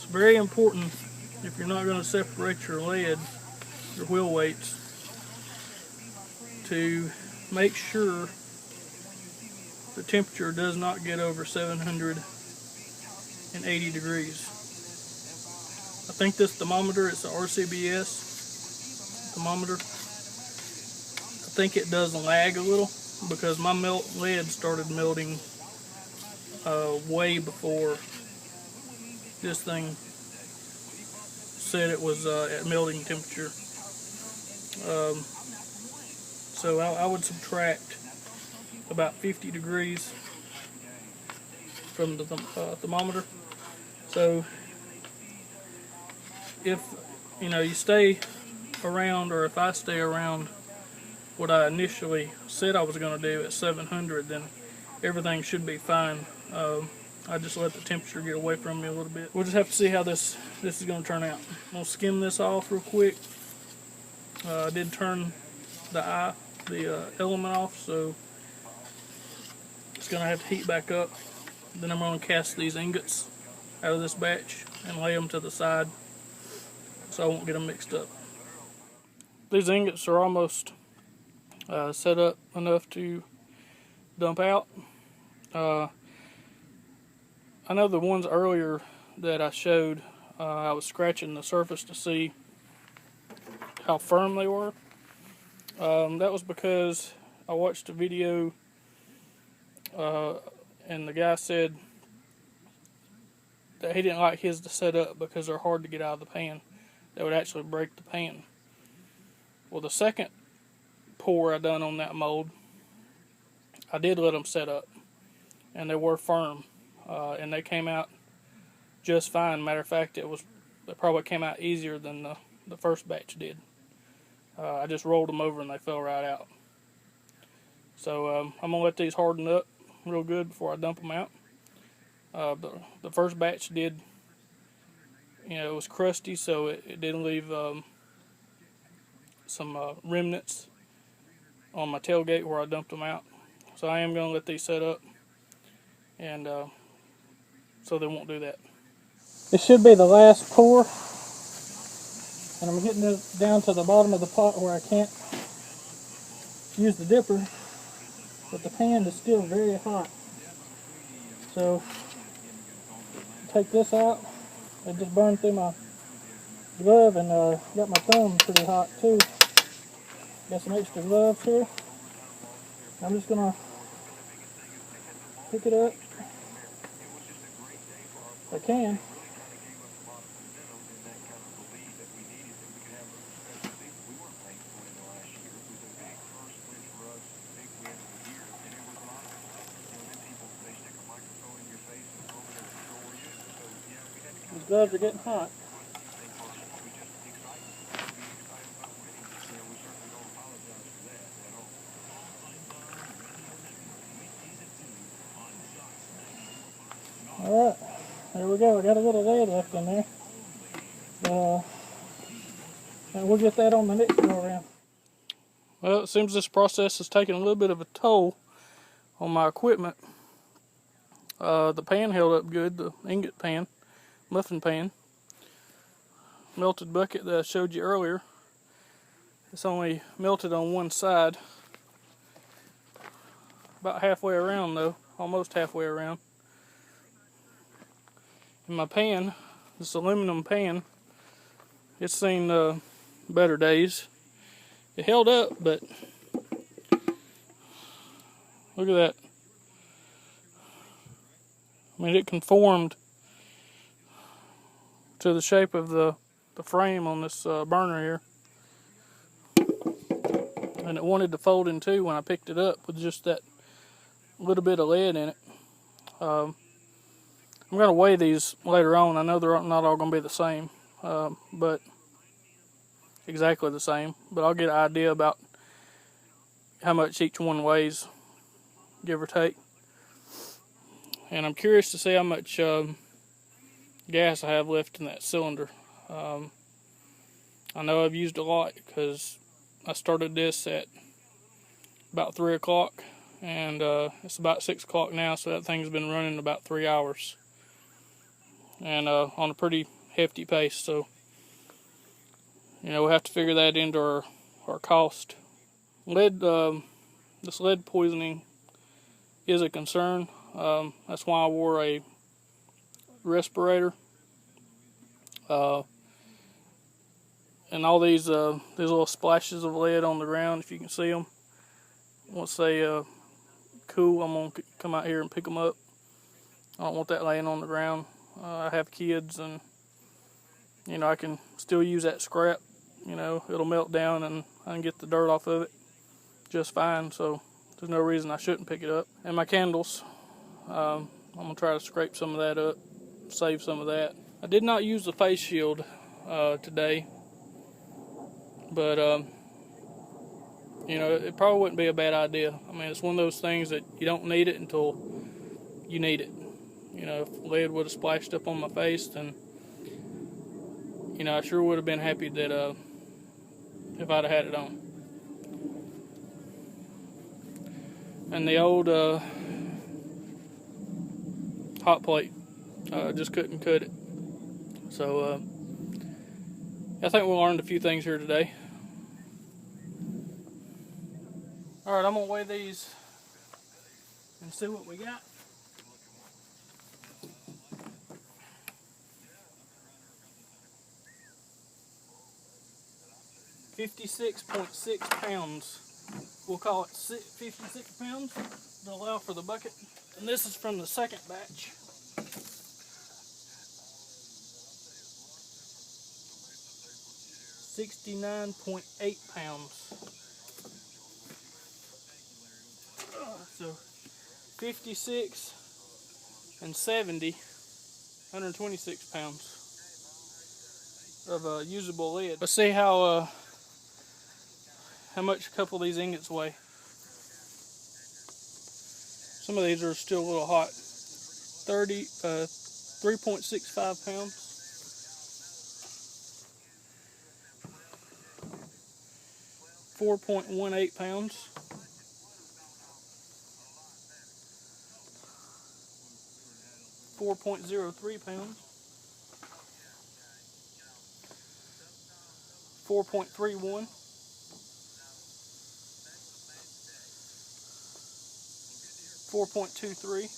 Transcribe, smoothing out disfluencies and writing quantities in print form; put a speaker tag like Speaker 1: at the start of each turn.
Speaker 1: very important, if you're not going to separate your lead, your wheel weights, to make sure the temperature does not get over 780 degrees. I think this thermometer, it's an RCBS thermometer. I think it does lag a little because my lead started melting way before this thing said it was at melting temperature. So I would subtract about 50 degrees from the thermometer. So if you stay around, or if I stay around what I initially said I was going to do at 700, then everything should be fine. I just let the temperature get away from me a little bit. We'll just have to see how this is going to turn out. I'm going to skim this off real quick. I did turn the element off, so it's going to have to heat back up. Then I'm going to cast these ingots out of this batch and lay them to the side so I won't get them mixed up. These ingots are almost set up enough to dump out. I know the ones earlier that I showed, I was scratching the surface to see how firm they were. That was because I watched a video and the guy said that he didn't like his to set up because they're hard to get out of the pan. They would actually break the pan. Well, the second pour I done on that mold, I did let them set up, and they were firm, and they came out just fine. Matter of fact, they probably came out easier than the first batch did. I just rolled them over and they fell right out. So I'm gonna let these harden up real good before I dump them out. The first batch did, it was crusty, so it did leave some remnants on my tailgate where I dumped them out. So I am going to let these set up, and so they won't do that. This should be the last pour, and I'm getting this down to the bottom of the pot where I can't use the dipper, but the pan is still very hot. So take this out. It just burned through my glove, and got my thumb pretty hot too. Got some extra gloves here. I'm just gonna pick it up if I can. These gloves are getting hot. Alright, there we go. I got a little lead left in there. And we'll get that on the next go around. Well, it seems this process is taking a little bit of a toll on my equipment. The pan held up good, the ingot pan, muffin pan. Melted bucket that I showed you earlier. It's only melted on one side. About halfway around though, almost halfway around. And my pan, this aluminum pan, it's seen better days. It held up, but look at that. I mean, it conformed to the shape of the frame on this burner here. And it wanted to fold in two when I picked it up with just that little bit of lead in it. I'm going to weigh these later on. I know they're not all going to be the same, but exactly the same. But I'll get an idea about how much each one weighs, give or take. And I'm curious to see how much gas I have left in that cylinder. I know I've used a lot because I started this at about 3 o'clock, and it's about 6 o'clock now, so that thing's been running about 3 hours. And on a pretty hefty paste. So, you know, we'll have to figure that into our cost. This lead poisoning is a concern. That's why I wore a respirator. And all these little splashes of lead on the ground, if you can see them, once they cool, I'm going to come out here and pick them up. I don't want that laying on the ground. I have kids, and you know, I can still use that scrap. You know, it'll melt down and I can get the dirt off of it just fine. So there's no reason I shouldn't pick it up. And my candles, I'm going to try to scrape some of that up, save some of that. I did not use the face shield today, but you know, it probably wouldn't be a bad idea. I mean, it's one of those things that you don't need it until you need it. You know, if lead would have splashed up on my face, then, you know, I sure would have been happy that if I'd have had it on. And the old hot plate, just couldn't cut it. So I think we learned a few things here today. Alright, I'm going to weigh these and see what we got. $56.6 pounds. We'll call it 56 pounds to allow for the bucket. And this is from the second batch. $69.8 pounds. So 56 and 70, 126 pounds of usable lead. Let's see how much a couple of these ingots weigh. Some of these are still a little hot. 3.65 pounds. 4.18 pounds. 4.03 pounds. 4.31. 4.23.